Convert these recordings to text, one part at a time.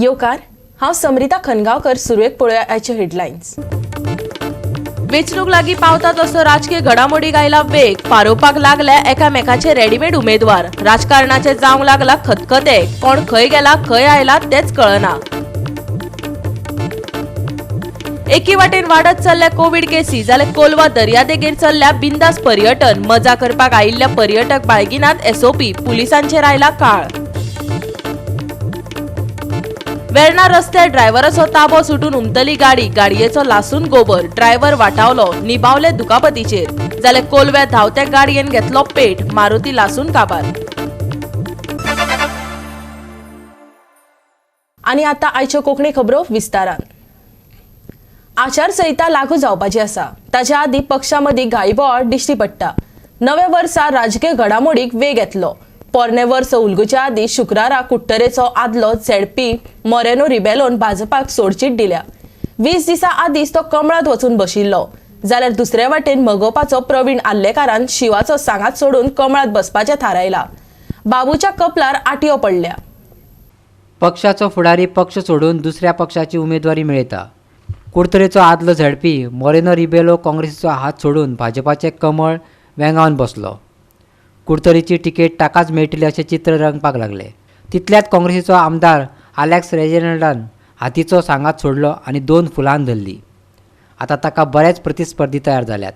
योकार हांव समरिता खनगांवकर. सुरवेक पळोवया आयचे हेडलायन्स. वेंचणूक लागीं पावता तसो राजकीय घडामोडीक आयला वेग. पारोवपाक लागल्या एकामेकाचे रेडीमेड उमेदवार. राजकारणाचे जावंक लागला खतखते. कोण खंय गेला खंय आयला तेच कळना. एकी वाटेन वाडत चल्ल्या कोविड केसी जाल्यार कोलवा दर्यादेगेर चल्ल्या बिंदास पर्यटन. मजा करपाक आयिल्ल्या पर्यटक बाळगिनात एसओपी. पुलिसांचेर आयला काळ. वेर्णा रस्त्यार ड्रायव्हराचो ताबो सुटून उमटली गाडी. गाडयेचो लासून गोबर. ड्रायव्हर वाटावलो. निबावले दुखापतीचेर. जाल्यार कोलव्या धांवत्या गाडयेन घेतलो पेट. मारुती लासून काबार. आनी आतां आयच्यो कोंकणी खबरो विस्तारान. आचारसंहिता लागू जावपाची आसा. ताच्या आदीं पक्षां मदीं घाईबोळ दिश्टी पडटा. नव्या वर्सा राजकीय घडामोडीक वेग येतलो. पोरणे वर्स उलगुच्या आदीं शुक्रारा कुट्टरेचो आदलो झेडपी मोरेनो रिबेलोन भाजपाक सोडचीट दिल्या. 20 दिसां आदींच तो कमळांत वचून बशिल्लो. जाल्यार दुसरे वाटेन मगोवपाचो प्रवीण आल्लेकारान शिवाचो सांगात सोडून कमळांत बसपाचें थारायलां. बाबूच्या कपलार आटयो पडल्या. पक्षाचो फुडारी पक्ष सोडून दुसऱ्या पक्षाची उमेदवारी मेळयता. कुडतरेचो आदलो झेडपी मोरेनो रिबेलो काँग्रेसीचो हात सोडून भाजपाचें कमळ वेंगावन बसलो. कुडतरेची तिकेट ताकाच मेळटली अशें चित्र रंगपाक लागले. तितल्यात काँग्रेसीचो आमदार आलेक्स रेजिनाल्डान हातीचो सांगात सोडलो आनी 2 फुलां धरली. आतां ताका बरेच प्रतिस्पर्धी तयार जाल्यात.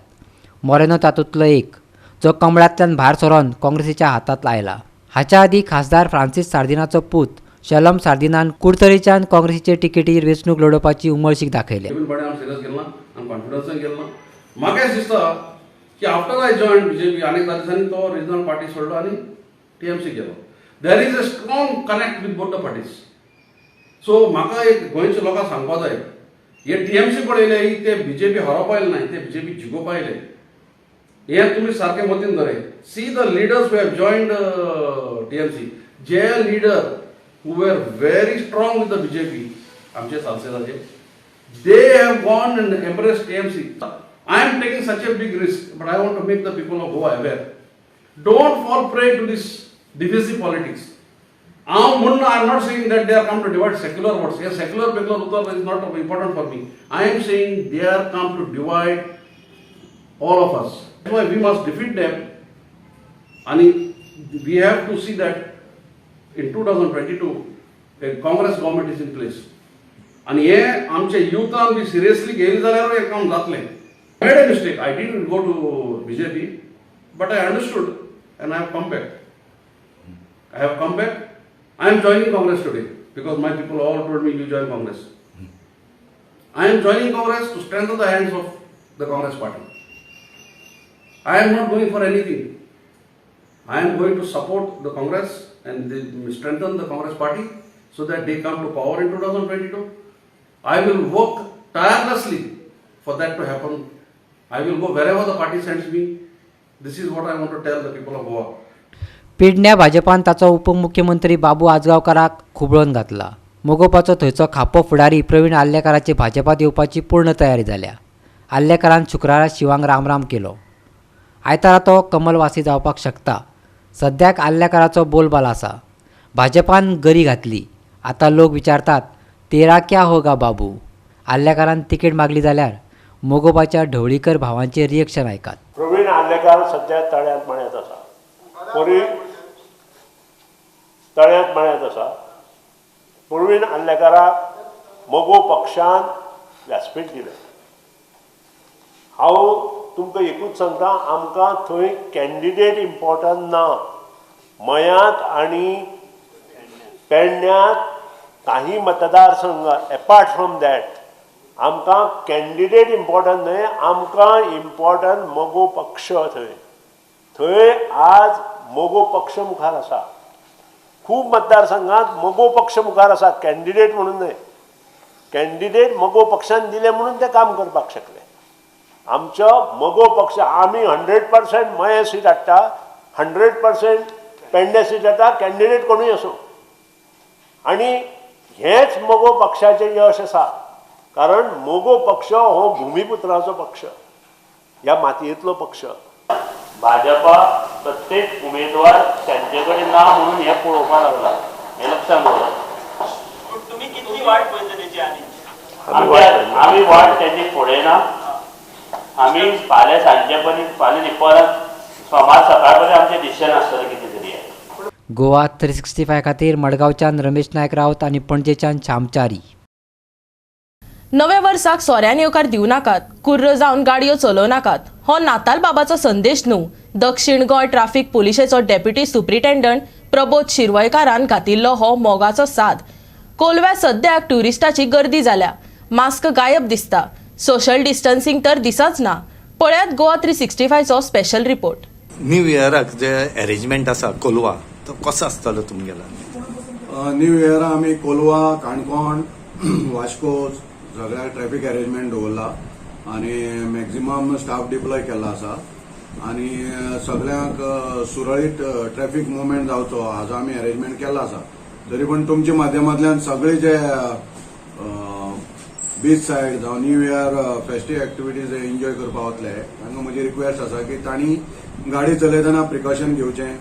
मोरेनो तातूंतलो एक, जो कमळांतल्यान भायर सरोन काँग्रेसीच्या हातांत आयला. हाच्या आदीं खासदार फ्रांसीस सार्दिनाचो पूत शलम सार्दिनान कुडतरेच्यान काँग्रेसीचे तिकेटीर वेंचणूक लडोवपाची उमळशीक दाखयल्या. की आफ्टर आय जॉइंड बीजेपी अनेक दिसांनी तो रिजनल पार्टी सोडलो आणि टीएमसी गेलो. There is a strong connect with both the parties. So म्हाका एक गोंयच्या लोकांक सांगपा जाय, हे टीएमसी पळयले ते बीजेपी हरोवपा आयले न्हय, ते बीजेपी जिखोवपा आयले. हे तुमी सारके मतीन धरय. See the leaders who have joined TMC. जे leader who were very strong with the BJP आमचे सालसेदाचे, they have gone and embraced TMC. I am taking such a big risk, but I want to make the people of Goa aware. Don't fall prey to this divisive politics. I am not saying that they are come to divide secular votes. Yes, secular is not important for me. I am saying they are come to divide all of us. That's why we must defeat them. And we have to see that in 2022, a Congress government is in place. And हे आमचे युथान बी seriously घेयली जाल्यार हे काम जातलें. I made a mistake. I didn't go to BJP, but I understood and I have come back. I am joining Congress today because my people all told me you join Congress. I am joining Congress to strengthen the hands of the Congress party. I am not going for anything. I am going to support the Congress and strengthen the Congress party so that they come to power in 2022. I will work tirelessly for that to happen. I will go wherever the party sends me. This is what I want to tell the people of Goa. पेडण्या भाजपान ताचो उपमुख्यमंत्री बाबू आजगांवकाराक खुबळोवन घातला. मोगोवपाचो थंयचो खापो फुडारी प्रवीण आल्लेकाराची भाजपात येवपाची पूर्ण तयारी जाल्या. आल्लेकारान शुक्रारा शिवांक रामराम केलो. आयतारा तो कमलवासी जावपाक शकता. सद्याक आल्लेकाराचो बोलबाला आसा. भाजपान गरी घातली. आतां लोक विचारतात, तेरा क्या होगा बाबू. आल्लेकारान तिकेट मागली जाल्यार मोगोबाच्या ढवळीकर भावांचे रिएक्शन ऐकात. प्रवीण आल्लेकार सध्या तळ्यात मळ्यात आसा. तळ्यात मळ्यात आसा. प्रवीण आल्लेकाराक मोगो पक्षान व्यासपीठ दिलें. हांव तुमकां एकूच सांगता, आमकां थंय कॅन्डिडेट इम्पॉर्टंट ना. मयांत आनी पेडण्यात काही मतदारसंघ एपार्ट फ्रॉम दॅट आमकां कॅन्डिडेट इम्पॉर्टंट न्हय, आमकां इम्पॉर्टंट मोगो पक्ष. थंय आज मोगो पक्ष मुखार आसा. खूब मतदारसंघात मोगो पक्ष मुखार आसा, कॅन्डिडेट म्हणून न्हय. कॅन्डिडेट मोगो पक्षान दिले म्हणून ते काम करपाक शकले. आमचो मोगो पक्ष, आमी 100% मये सीट हाडटा, 100% पेडणे सीट हाडटा, कॅन्डिडेट कोणूय असो. आनी हेच मोगो पक्षाचें यश आसा. कारण मोगो पक्ष हो भूमिपुत्राचो पक्ष, ह्या मातयेंतलो पक्ष. भाजपा प्रत्येक उमेदवार त्यांच्याकडे ना म्हणून हे पळोवपाक लागला, हे लक्षात दवरा. तुम्ही वाट पळयता तेची आनी आम्ही वाट त्यांनी फुडें ना आम्ही फाल्यां सांजे पर्यंत फाल्यां न्ही सोमार सकाळ पर्यंत आमचें डिसिजन आसतलें कितें तरी आहे. गोवा 365 खातीर मडगांवच्यान रमेश नायक रावत आनी पणजेच्यान श्यामचारी. नव्या वर्साक सोऱ्यान येवकार दिवं नाकात, कुर्र जावन गाडयो चलोव नाकात हो नाताल बाबाचो संदेश न्हू. दक्षिण Goa traffic पुलिशेचो deputy superintendent Prabodh शिरवयकारान घातिल्लो हो मोगाचो साद. कोलव्यात सद्याक ट्युरिस्टाची गर्दी जाल्या, मास्क गायब दिसता, सोशल डिस्टन्सिंग तर दिसच ना. पळयात गोवा 365चो स्पेशल रिपोर्ट. न्यू इयराक जे अरेंजमेंट आसा कोलवा तो कसो आसतलो तुमगेला? न्यू इयरा आमी कोलवा, काणकोण, वास्को सगळ्या ट्रॅफिक अरेंजमेंट दवरला आनी मॅक्झिमम स्टाफ डिप्लॉय केल्लो आसा आनी सगळ्यांक सुरळीत ट्रॅफिक मुवमेंट जावचो हाजो आमी अरेंजमेंट केल्लो आसा. तरी पण तुमच्या माध्यमांतल्यान सगळे जे बीच सायड जावं new year festive activities enjoy करपा वतले तांकां म्हजी रिक्वेस्ट आसा की तांणी गाडी चलयतना प्रिकॉशन घेवचें,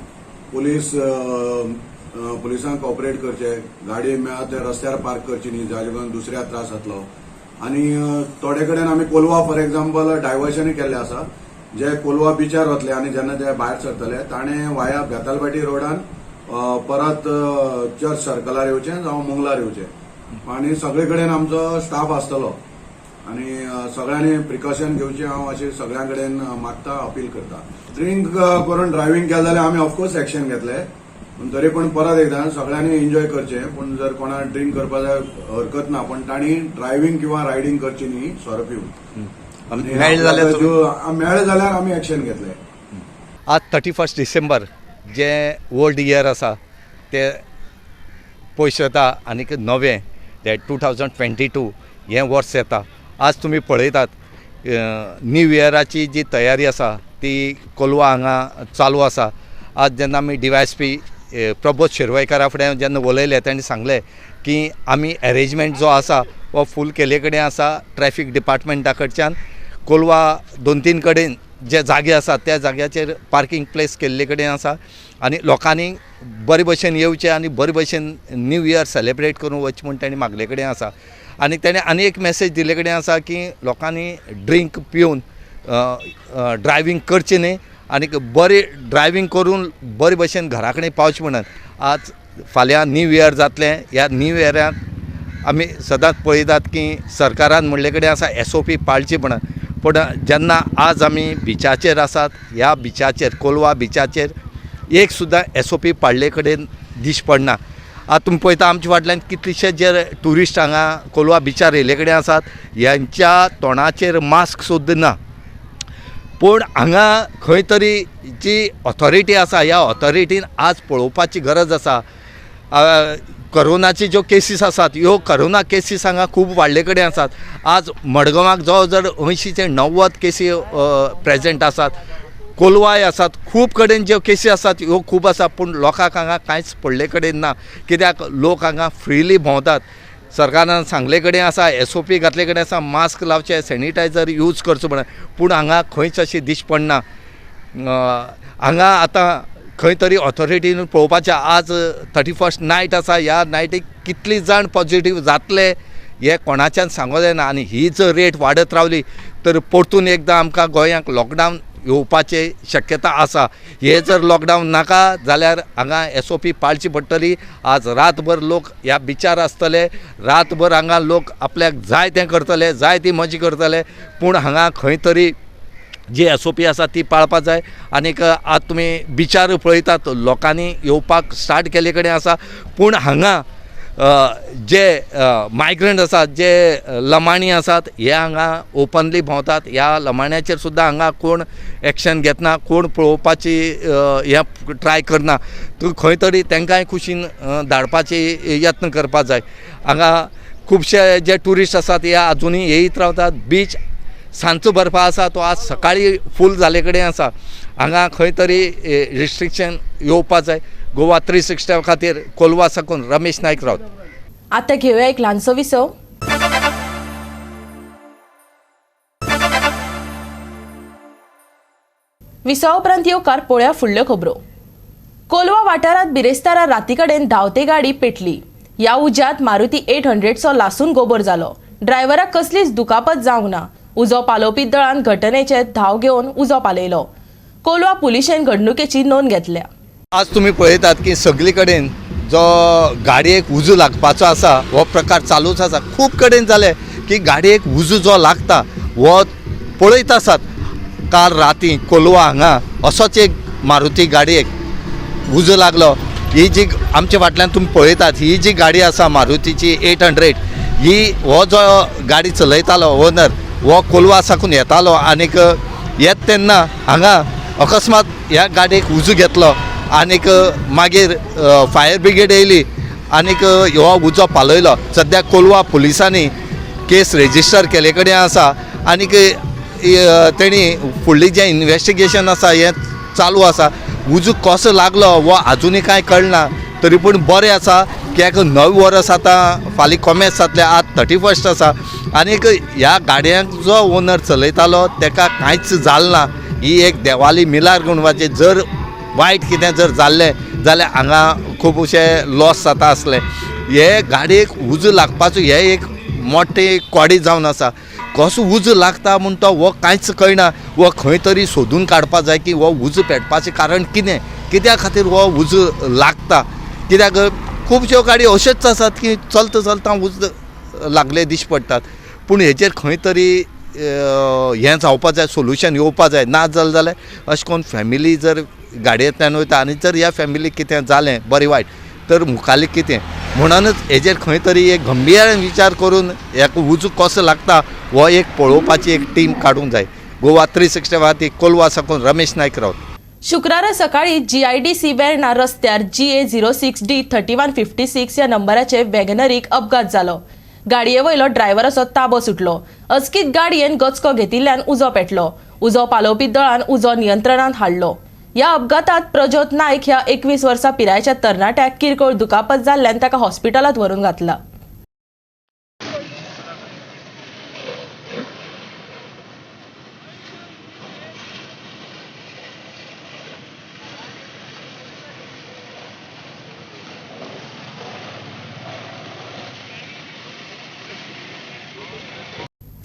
पुलिसांक कॉपरेट करचें, गाडी मेळत ते रस्त्यार पार्क करची न्ही जाचे करून दुसऱ्याक त्रास जातलो. आनी थोडे कडेन आमी कोलवा फॉर एक्झाम्पल डायवर्शन केल्लें आसा. जे कोलवा बिचार वतले आनी जेन्ना ते भायर सरतले ताणें वाया बेतालबाटी रोडान परत चर्च सर्कलार येवचें जावं मुंगलार येवचें. आनी सगळे कडेन आमचो स्टाफ आसतलो आनी सगळ्यांनी प्रिकॉशन घेवचें हांव अशें सगळ्यां कडेन मागता, अपील करता. ड्रिंक करून ड्रायव्हिंग केलें जाल्यार आमी ऑफकोर्स एक्शन घेतले, पूण तरी पण परत एकदां सगळ्यांनी एन्जॉय करचें. पूण जर कोणाक ड्रिंक करपाक हरकत ना, पण तांणी ड्रायव्हिंग किंवा रायडिंग करची न्ही सोरो पिवन. मेळ्ळें जाल्यार आमी एक्शन घेतले. आज 31 डिसेंबर जे ओल्ड इयर आसा ते पयस वता आनी नवें ते 2022 हें वर्स येता. आज तुमी पळयतात न्यू इयराची जी तयारी आसा ती कोलवा हांगा चालू आसा. आज जेन्ना आमी DYSP प्रबोध शिरवयकारा फुडें जेन्ना उलयले तेणें सांगलें की आमी अरेंजमेंट जो आसा वो फूल केले कडेन आसा. ट्रॅफिक डिपार्टमेंटा कडच्यान कोलवा 2-3 कडेन जे जागे आसात त्या जाग्याचेर पार्किंग प्लेस केल्ले कडेन आसा आनी लोकांनी बरे भशेन येवचें आनी बरे भशेन न्यू इयर सेलेब्रेट करून वचचें म्हूण ताणें मागले कडेन आसा. आनी ताणें आनी एक मेसेज दिले कडेन आसा की लोकांनी ड्रिंक पिवन ड्रायव्हिंग करचें न्ही आनी बरी ड्रायव्हिंग करून बरे भशेन घरा कडेन पावचें म्हणून. आज फाल्यां न्यू इयर जातलें. ह्या न्यू इयराक आमी सदांच पळयतात की सरकारान म्हणले कडेन आसा SOP पाळची म्हणून. पूण जेन्ना आज आमी बिचाचेर आसात, ह्या बिचाचेर कोलवा बिचाचेर एक सुद्दां SOP पाळ्ळे कडेन दिश्ट पडना. आतां तुमी पळयता आमचे फाटल्यान कितलेशे जे ट्युरिस्ट हांगा कोलवा बिचार येयले कडेन आसात ह्यांच्या तोंडाचेर मास्क सुद्दां ना. पूण हांगा खंय तरी जी ऑथॉरिटी आसा ह्या ऑथॉरिटीन आज पळोवपाची गरज आसा. करोनाची ज्यो केसीस आसात ह्यो करोना केसीस हांगा खूब वाडले कडेन आसात. आज मडगांवाक जवळ जवळ 80 ते 90 केसी प्रेजेंट आसात. कोलवाय आसात, खूब कडेन ज्यो केसी आसात ह्यो खूब आसा. पूण लोकांक हांगा कांयच पडले कडेन ना, कित्याक लोक हांगा फ्रिली भोंवतात. सरकारान सांगले कडेन आसा, SOP घातले कडेन आसा, मास्क लावचे, सॅनिटायझर यूज करचो म्हणून. पूण हांगा खंयच अशी दिश्ट पडना. हांगा आतां खंय तरी ऑथॉरिटीन पळोवपाचें. आज 31st नायट आसा, ह्या नायटीक कितली जाण पॉझिटीव जातले हे कोणाच्यान सांगूंक जायना. आनी ही जर रेट वाडत रावली तर परतून एकदां आमकां गोंयांक लॉकडावन येवपाची शक्यता आसा. हे जर लॉकडावन नाका जाल्यार हांगा SOP पाळची पडटली. आज रातभर लोक ह्या बिचार आसतले, रातभर हांगा लोक आपल्याक जाय तें करतले, जाय ती मजा करतले. पूण हांगा खंय तरी जी SOP आसा ती पाळपाक जाय. आनीक आज तुमी बिचार पळयतात लोकांनी येवपाक स्टार्ट केले कडेन आसा. पूण हांगा जे मायग्रंट आसात, जे लमाणी आसात, हे हांगा ओपनली भोंवतात. ह्या लमाण्याचेर सुद्दां हांगा कोण एक्शन घेतना, कोण पळोवपाची हे ट्राय करना. खंय तरी तांकांय कुशीन धाडपाची यत्न करपाक जाय. हांगा खुबशे जे ट्युरिस्ट आसात हे आजुनूय येयत रावतात. बीच सांजचो भरपा आसा तो आज सकाळी फूल जाले कडेन आसा. हांगा खंय तरी रिस्ट्रिक्शन येवपाक जाय. गोवा 365 खातीर कोलवा साकून रमेश नायक रावत. आतां घेवया एक ल्हानसो विसव. विसवा उपरांत येवकार पळोवया फुडल्यो खबरो. कोलवा वाठारांत बिरेस्तारा राती कडेन धांवते गाडी पेटली. या उज्यात मारुती 800चो लासून गोबर जालो. ड्रायव्हराक कसलीच दुखापत जावंक ना. उजो पालोवपी दळान घटनेचे धाव घेवन उजो पालयलो. कोलवा पुलिशेन घडणुकेची नोंद घेतल्या. आज तुम्ही पळयतात की सगळे कडेन जो गाडयेक उजो लागपाचो आसा हो प्रकार चालूच आसा. खूब कडेन जाले की गाडयेक उजो जो लागता हो पळयत आसात. काल राती कोलवा हांगा असोच एक मारुती गाडयेक उजो लागलो. ही जी आमच्या फाटल्यान तुम्ही पळयतात ही जी गाडी आसा मारुतीची 800 ही हो जो गाडी चलयतालो ओनर हो कोलवा साकून येतालो आनीक येत तेन्ना हांगा अकस्मात ह्या गाडयेक उजो घेतलो आनीक मागीर फायर ब्रिगेड येयली आनीक हो उजो पालयलो. सद्याक कोलवा पुलिसांनी केस रेजिस्टर केले कडेन आसा आनीक तेणी फुडली जें इन्वेस्टिगेशन आसा हें चालू आसा. उजो कसो लागलो हो आजुनूय कांय कळना. तरी पूण बरें आसा कित्याक 9 वर्स आतां फाल्यां कॉमेर्स जातलें. आज 31 आसा आनीक ह्या गाडयांक जो ओनर चलयतालो ताका कांयच जालें ना. ही एक देवाली मिलार गुणवाचें. जर वायट कितें जर जाल्लें जाल्यार हांगा खूब अशें लॉस जाता आसलें. हे गाडयेक उजो लागपाचो हे एक मोठें कोडे जावन आसा. कसो उजो लागता म्हूण तो हो कांयच कळना. हो खंय तरी सोदून काडपा जाय की हो उजो पेटपाचें कारण कितें, कित्या खातीर हो उजो लागता. कित्याक खुबश्यो गाडी अश्योच आसात की चलता चलता उजो लागले दिश्टी पडटात. पूण हेचेर खंय तरी हें जावपाक जाय, सोल्युशन येवपाक जाय. ना जालें जाल्यार अशें करून फॅमिली जर गाडयेंतल्यान वयता आनी जर ह्या फॅमिलीक कितें जालें बरें वायट तर मुखाल्लें कितें. म्हणूनच हेजेर खंय तरी एक गंभीर विचार करून ह्याक उजो कसो लागता हो एक पळोवपाची एक टीम काडूंक जाय. गोवा 365 कोलवा साकून रमेश नायक रावत. शुक्रारा सकाळी GIDC वेर्णा रस्त्यार GA06D 3156 ह्या नंबराचे वॅगनरीक अपघात जालो. गाडये वयलो ड्रायव्हराचो ताबो सुटलो. अचकीत गाडयेन गचको घेतिल्ल्यान उजो पेटलो. उजो पालोवपी दळान उजो नियंत्रणांत हाडलो. ह्या अपघातात प्रज्योत नायक ह्या 21 वर्सां पिरायेच्या तरणाट्याक किरकोळ दुखापत जाल्ल्यान ताका हॉस्पिटलांत व्हरून घातला.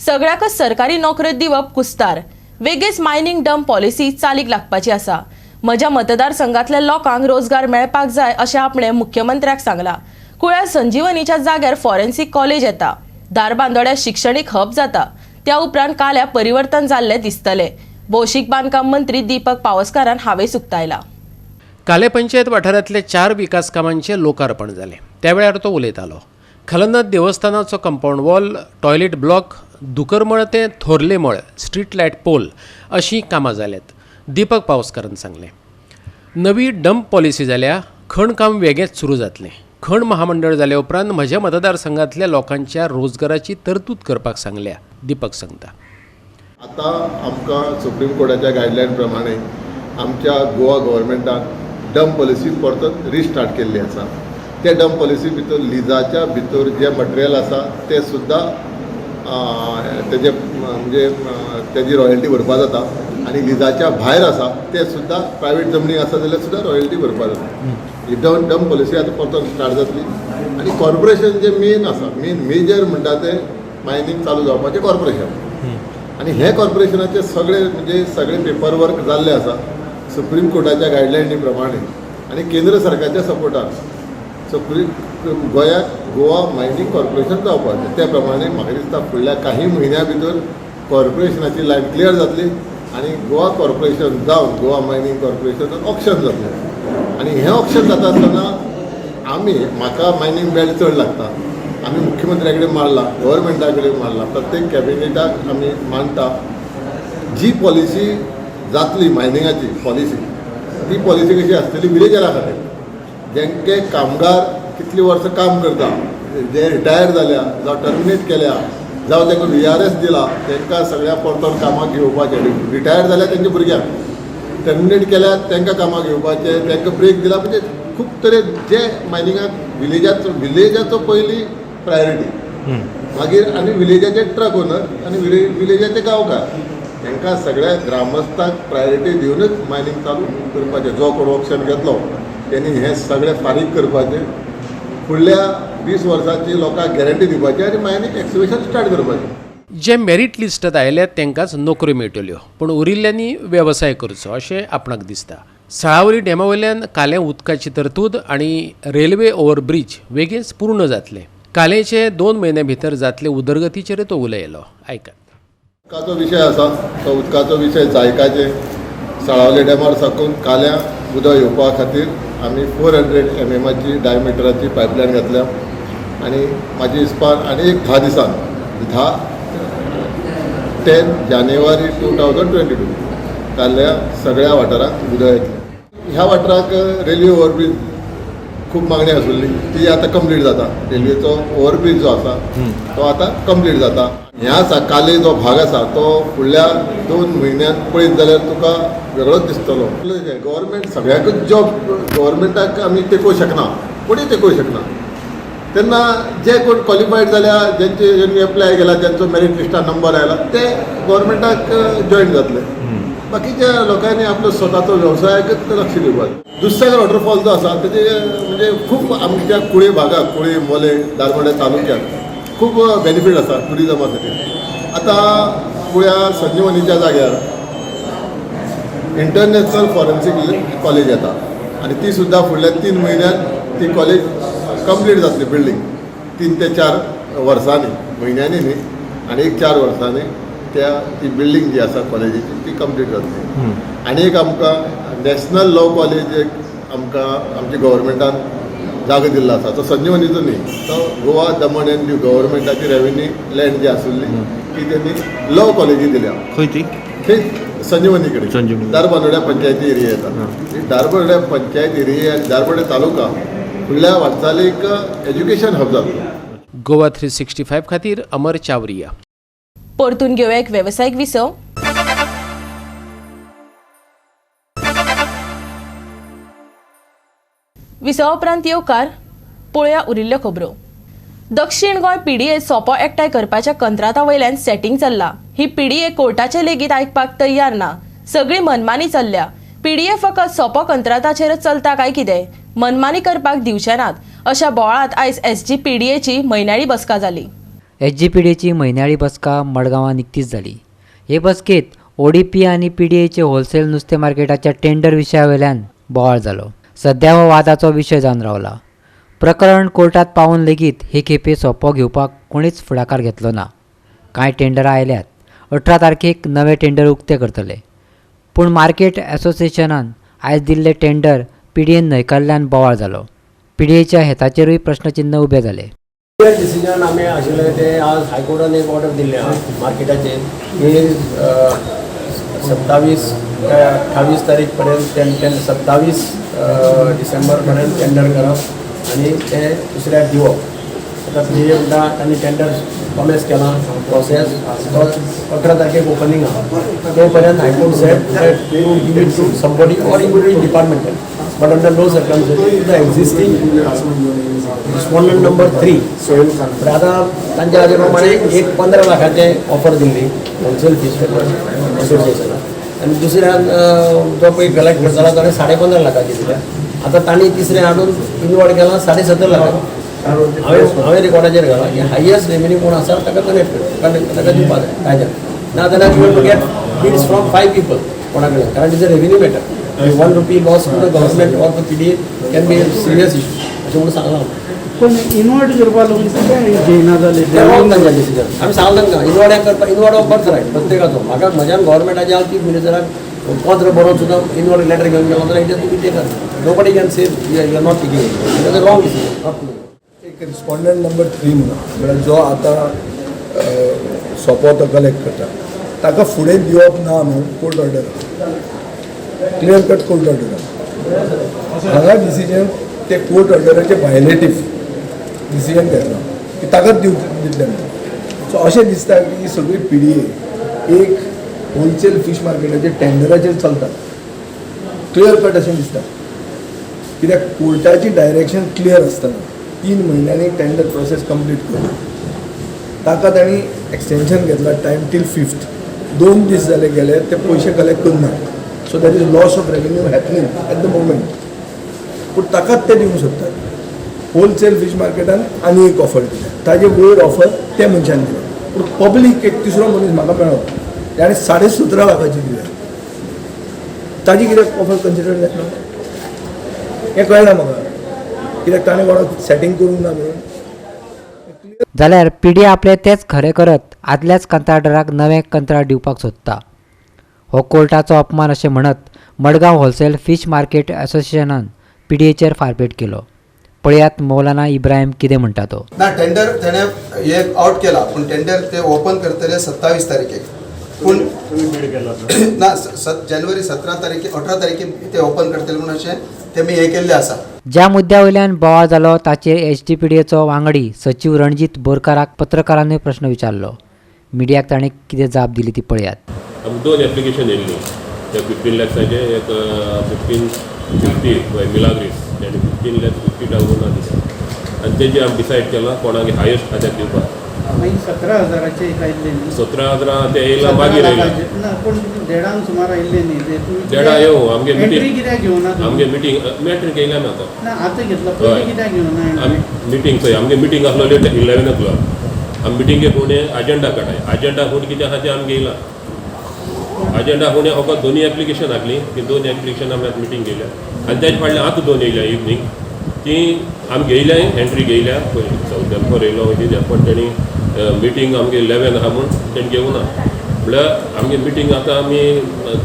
सगळ्याकच सरकारी नोकऱ्यो दिवप कुस्तार. वेगळीच मायनिंग डंप पॉलिसी चालीक लागपाची आसा. म्हज्या मतदारसंघातल्या लोकांक रोजगार मेळपाक जाय अशें आपणे मुख्यमंत्र्याक सांगलां. कुळ्या संजीवनीच्या जाग्यार फॉरेन्सिक कॉलेज येता. दारबांदोड्या शिक्षणीक हब जाता. त्या उपरांत काल्या परिवर्तन जाल्लें दिसतलें. भौशीक बांदकाम मंत्री दीपक पावसकारान हावेस उक्तायला. काले पंचायत वाठारांतले 4 विकास कामांचे लोकार्पण जालें. त्या वेळार तो उलयतालो. खलनाथ देवस्थानाचो कंपाऊंड वॉल, टॉयलेट ब्लॉक, दुकरमळ ते थोर्लेमळ स्ट्रीट लायट पोल अशीं कामां जाल्यात. दीपक पावसकारान सांगलें. नवी डंप पॉलिसी जाल्या खण काम वेगळेंच सुरू जातलें. खण महामंडळ जाल्या उपरांत म्हज्या मतदारसंघातल्या लोकांच्या रोजगाराची तरतूद करपाक सांगल्या. दीपक सांगता. आतां आमकां सुप्रीम कोर्टाच्या गायडलायन प्रमाणे आमच्या गोवा गव्हर्मेंटान डंप पॉलिसी परतून रिस्टार्ट केल्ली आसा. त्या डंप पॉलिसी भितर लिजाच्या भितर जे मटेरियल आसा ते सुद्दां तेजे म्हणजे तेजी रॉयल्टी भरपा जाता आनी लिजाच्या भायर आसा ते सुद्दां प्रायवेट जमनी आसा जाल्यार सुद्दां रॉयल्टी भरपा जाता. ही डंप पॉलिसी आतां परतून स्टार्ट जातली आनी कॉर्पोरेशन जे मेन आसा मेजर म्हणटा ते मायनींग चालू जावपाचें कॉर्पोरेशन आनी हे कॉर्पोरेशनाचे सगळे पेपर वर्क जाल्ले आसा सुप्रीम कोर्टाच्या गायडलायनी प्रमाणे आनी केंद्र सरकारच्या सपोर्टान. गोंयाक गोवा मायनींग कॉर्पोरेशन जावपाचें त्या प्रमाणे म्हाका दिसता फुडल्या काही म्हयन्या भितर कॉर्पोरेशनाची लायन क्लियर जातली आनी गोवा कॉर्पोरेशन जावन गोवा मायनींग कॉर्पोरेशनान ऑक्शन जातलें. आनी हें ऑक्शन जाता आसतना म्हाका मायनींग बेल्ट चड लागता. आमी मुख्यमंत्र्या कडेन मारला, गव्हर्मेंटा कडेन मारला, प्रत्येक कॅबिनेटाक आमी मांडटा. जी पॉलिसी जातली मायनिंगाची पॉलिसी ती पॉलिसी कशी आसतली विलेजरा खातीर. जेंके कामगार कितलीं वर्सां काम करता, जे रिटायर जाल्या जावं टर्मिनेट केल्या जावं तांकां VRS दिला तांकां सगळ्या परतून कामाक घेवपाचें. रिटायर जाल्या तेंच्या भुरग्यांक, टर्मिनेट केल्या तांकां कामाक घेवपाचें, तांकां ब्रेक दिला. म्हणजे खूब तरेन जे मायनिंगाक विलेजाचो पयलीं प्रायोरिटी, मागीर आनी विलेजाचे ट्रक ओनर आनी विलेजाचे गांवकार तांकां सगळ्या ग्रामस्थांक प्रायोरिटी दिवनच मायनींग चालू करपाचें. जो कोण ऑप्शन घेतलो त्यांनी हे सगळे फारीक करपाचे. फुडल्या 20 वर्सांची लोकांक गॅरंटी दिवपाची आनी मायनींग एक्सिबिशन स्टार्ट करपाचें. जे मेरीट लिस्टात आयल्यात तांकांच नोकऱ्यो मेळटल्यो, पूण उरिल्ल्यांनी वेवसाय करचो अशें आपणाक दिसता. सळावली डॅमा वयल्यान काले उदकाची तरतूद आनी रेल्वे ओव्हरब्रीज बेगीनच पूर्ण जातले. कालेचे 2 म्हयने भितर जातले उदरगतीचेर तो उलयलो. आयकात. उदकाचो विशय आसा तो उदकाचो विशय जायकाचे. सळावले डॅमार साकून काल्या उदक येवपा खातीर आमी 400 mm डायमिटराची पायपलायन घातल्या आनी म्हाजे हिसपान आनी एक 10 दिसान 10 जानेवारी 2022 काल्या सगळ्या वाठारांक उदक येतलें. ह्या वाठाराक रेल्वे ओव्हरब्रीज खूब मागणी आसुल्ली ती आतां कंप्लीट जाता. रेल्वेचो ओव्हरब्रीज जो आसा तो आतां कंप्लीट जाता. ह्या आसा काले जो भाग आसा तो फुडल्या 2 म्हयन्यांत पळयत जाल्यार तुका वेगळोच दिसतलो. गव्हर्मेंट सगळ्याकूच जॉब गव्हर्मेंटाक आमी तेंकोवंक शकना, कोणूय तेंकोवंक शकना. तेन्ना जे कोण क्वॉलिफायड जाल्या ज्यांनी एप्लाय केला ज्यांचो मेरीट लिस्टार नंबर आयला ते गव्हर्मेंटाक जॉयन जातले. बाकीच्या लोकांनी आपलो स्वताचो वेवसायाकच लक्ष दिवपाक. दुधसागर वॉटरफॉल जो आसा तेजे म्हणजे खूब आमच्या कुळे भागाक कुळे मोले दारबांदे तालुक्यात खूब बेनिफीट आसा ट्युरिजमा खातीर. आतां पळया संजीवनीच्या जाग्यार इंटरनॅशनल फॉरेन्सीक कॉलेज येता आनी ती सुद्दां फुडल्या 3 म्हयन्यांत ती कॉलेज कंप्लीट जातली. बिल्डींग 3 ते 4 वर्सांनी, म्हयन्यांनी न्ही, आनी एक 4 वर्सांनी ती बिल्डींग जी आसा कॉलेजीची ती कंप्लीट जातली. आनी एक आमकां नॅशनल लॉ कॉलेज एक आमकां आमच्या गव्हर्मेंटान जागो दिल्लो आसा. तो संजीवनीचो न्ही, तो गोवा दमण एंड दीव गव्हर्मेंटाची रेव्हेन्यू लँड जी आसुल्ली ती त्यांनी लॉ कॉलेजी दिल्या. खंय ती? थंय संजीवनी कडेन दारबांदोड्या पंचायती एरिया येता. दारबांदोड्या पंचायत एरिया आनी दारबांदोड्या तालुका फुडल्या वाटचालीक एज्युकेशन हब जातलो. गोवा 365 खातीर अमर चावरिया. परतून घेऊया एक व्यावसायिक विसव. विसवा उपरांत येवकार पळोवया उरिल्ल्यो खबरो. दक्षिण गोंय पीडीए सोपो एकठांय करपाच्या कंत्राटा वयल्यान सेटिंग चल्ला. ही पीडीए कोर्टाचे लेगीत आयकपाक तयार ना. सगळी मनमानी चल्ल्या. पीडीए फकत सोपो कंत्राटाचेरच चलता काय कितें? मनमानी करपाक दिवचे नात अशा बोळात आयज एसजीपीडीएची म्हयन्याळी बसका जाली. एसजीपीडीएची म्हयन्याळी बसका मडगांवां निकतीच जाली. हे बसकेत ओडीपी आनी पीडीएचे होलसेल नुस्तें मार्केटाच्या टेंडर विशया वयल्यान बोवाळ जालो. सध्या हो वादाचो विशय जावन रावला. प्रकरण कोर्टात पावून लेगीत हे खेपे सोपो घेवपाक कोणीच फुडाकार घेतलो ना. कांय टेंडरां आयल्यात. 18 तारखेक नवे टेंडर उक्ते करतले. पूण मार्केट असोसिएशनान आयज दिल्ले टेंडर पीडीएन न्हयकारल्यान बोवाळ जालो. पीडीएच्या हेताचेरूय प्रश्नचिन्ह उबे जाले. डिसिजन आमी आशिल्ले ते आज हायकोर्टान एक ऑर्डर दिल्ले आहा मार्केटाचेर की 27 ते 28 तारीख पर्यंत 27 डिसेंबर पर्यंत टेंडर करप आनी ते दुसऱ्याक दिवप. आतां पीडीए म्हणटा तांणी टेंडर कॉमेस केला प्रोसेस तो 18 तारखेक ओपनिंग आहा. तो पर्यंत high court set to give it to somebody or in departmental but under no circumstances the existing respondent number 3. पण आतां तांच्या हाजे प्रमाणे एक 15 लाखाचे ऑफर दिल्ली होलसेल फीश असोसिएशनाक आनी दुसऱ्यान जो पळय कलेक्ट करतालो ताणें 15.5 लाखाची दिल्या. आतां तांणी तिसरें हाडून इनवर्ड केला 17.5 लाखाची. हांवें रिकॉर्डाचेर घाला की हायेस्ट रेवेन्यू कोण आसा ताका कनेक्ट ताका दिवपाक जाय कायद्यान. ना जाल्यार you to get bids from 5 people कोणा कडेन कारण is a revenue matter. 1 rupee loss to the government or the PDA can be serious issue अशें म्हणून सांगलां. पण इनवर्ट करपाक लागून घेयना जाले तांच्या डिसिजन आमी सांगलां तांकां इनवर्ड करपाक इनवर्ड ऑफ बर्थ रायट प्रत्येकाचो. म्हाका म्हज्यान गव्हर्मेंटाच्या चीफ मिनिस्टराक पत्र बरोवन सुद्दां इनवर्ड लेटर घेवन गेलो जाल्यार इट तुमी ते कर. Nobody can say you are not taking it. It is a wrong decision not to. एक रिस्पॉन्डंट नंबर 3 म्हणून जो आतां सोपो तो कलेक्ट करता ताका फुडें दिवप ना न्हू court order clear cut court order. हांगा डिसिजन ते कोर्ट ऑर्डराचे वायलेटीव डिसिजन घेतला की ताकाच दितले म्हणून. सो अशें दिसता की ही सगळी पीडीए एक होलसेल फीश मार्केटाचेर टेंडराचेर चलता क्लियर कट अशें दिसता. कित्याक कोर्टाची डायरेक्शन क्लियर आसतना 3 म्हयन्यांनी टेंडर प्रोसेस कंप्लीट केली. ताका तांणी एक्सटेंशन घेतला टायम टील 5th. 2 दीस जाले गेले ते पयशे कलेक्ट करना. So that is loss of revenue happening at the moment. पूण ताकाच ते दिवंक सोदतात. होलसेल फीश मार्केटान आनी एक ऑफर दिल्या ताजे वयर ऑफर त्या मनशान दिल्या पूण पब्लीक एक तिसरो मनीस म्हाका मेळ्ळो ताणें 17.5 लाखाची दिल्या ताजी कित्याक ऑफर कन्सिडर जायना हें कळना म्हाका कित्याक ताणें कोणाक सेटींग करूंक ना म्हणून जाल्यार पिडी आपले तेच खरें करत आदल्याच कंत्राटदाराक नवें कंत्राट दिवपाक सोदता. हो कोर्टाचो अपमान अशें म्हणत मडगांव होलसेल फीश मार्केट असोसिएशनान पिडीएचेर फारपेट केलो. पळयात मौलाना इब्राहिम कितें म्हणटा तो. ना टेंडर तेणे हे आउट केला पूण टेंडर ते ओपन करतले 27 तारखेक पूण ना जानेवारी 18 तारखेक ते ओपन करतले म्हणून अशें तेमी हे केल्लें आसा. ज्या मुद्द्या वयल्यान बोवाळ जालो ताचेर एचडीपीडीएचो वांगडी सचिव रणजीत बोरकाराक पत्रकारांनी प्रश्न विचारलो. मिडियाक ताणें कितें जाप दिली ती पळयात. दोन एप्लिकेशन येयल्ली ते 15 लॅक्साचे एक 1550 मिलाग्रीस आनी 15 लाख 50,000 दिता आनी तेजेर आमी डिसायड केला कोणाक हायेस्ट खात्याक दिवपाक. 17,000चे आयिल्ले न्ही. 17,000 ते येयला मागीर येयला ना पूण देडान सुमार आयिल्ले न्ही. देडा येवं आमगे मिटींग कित्याक घेवना आमगे मिटींग मॅट्रीक येयल्या ना आतां. ना आतां घेतला पयलीं कित्याक घेवना आमी मिटींग चोय आमगे मिटींग आसलो 11 o'clock आमी मिटींगे कोणे अजेंडा काडाय अजेंडा कोण कितें आहा तें आमी घेयला. अजेंडा कोणे फकत दोनी एप्लिकेशन आसली की 2 एप्लिकेशन आमी आतां मिटींग घेयल्या आनी तेजे फाटल्यान आतां 2 येयल्या इवनींग ती आमी घेयल्या एंट्री घेयल्या पळय दनपार येयलो तेजेर पण तेणी मिटींग आमगे 11 आहा म्हूण तेणी घेवं ना म्हळ्यार आमगे मिटींग आतां आमी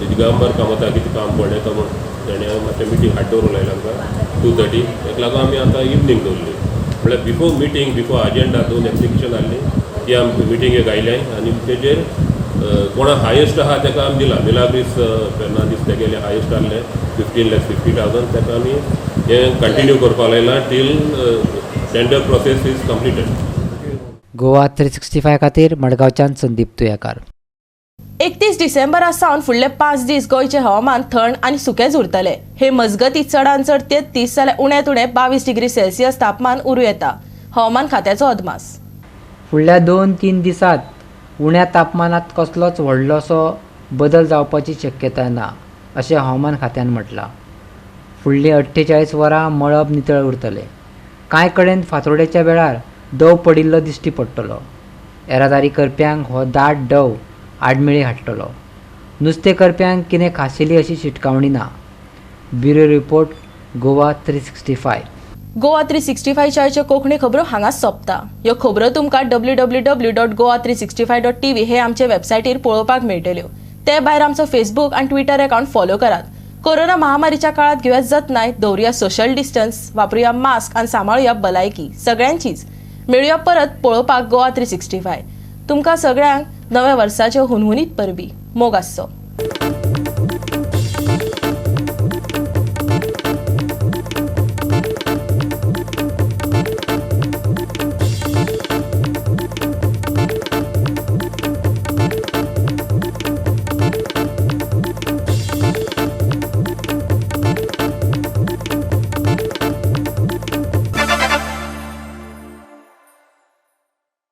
दिगंबर कामता कितें काम पडलें काय म्हूण तेणें मातशें मिटींग हाड दवरूंक लायला आमकां 2:30 ताका लागून आमी आतां इवनींग दवरली म्हळ्यार before meeting before agenda 2 application आहली ती आमी मिटींगेक आयल्या आनी तेजेर कोणा हायेस्ट आहा ताका आमी दिला मिलाग्रीस फेर्नांदीस तेगेले हायेस्ट आहले 15,50,000 ताका आमी हें कंटिन्यू करपाक लायला till tender process is completed. Goa 365 खातीर मडगांवच्यान संदीप तुयेकार. 31 डिसेंबरा सावन फुडले 5 दीस गोंयचे हवामान थंड आनी सुकेंच उरतले. हे मजगतीं चडांत चड 33 जाल्यार उण्यांत उणें 22 डिग्री सेल्सियस तापमान उरूं येता. हवामान खात्याचो अदमास. फुडल्या 2-3 दिसांत उण्या तापमानात कसलोच व्हडलोसो बदल जावपाची शक्यताय ना अशें हवामान खात्यान म्हटलां. फुडलीं 48 वरां मळब नितळ उरतलें. कांय कडेन फांतोडेच्या वेळार दव पडिल्लो दिश्टी पडटलो. येरादारी करप्यांक हो दाट दव आडमेळी हाडटलो. नुस्तें करप्यांक कितें खाशेली अशी शिटकावणी ना. Bureau report Goa 365. गोवा 365 च्या कोंकणी खबरो हांगाच सोंपता. ह्यो खबरो तुमकां www.goa365.tv हे आमचे वेबसायटीर पळोवपाक मेळटल्यो. ते भायर आमचो फेसबूक आनी ट्विटर अकाउंट फॉलो करात. कोरोना महामारीच्या काळात घेवया जतनाय, दवरुया सोशल डिस्टन्स, वापरुया मास्क आनी सांबाळुया भलायकी सगळ्यांचीच. मेळुया परत पळोवपाक गोवा 365. तुमकां सगळ्यांक नव्या वर्साच्यो हुनहुनीत परबी. मोग आसचो.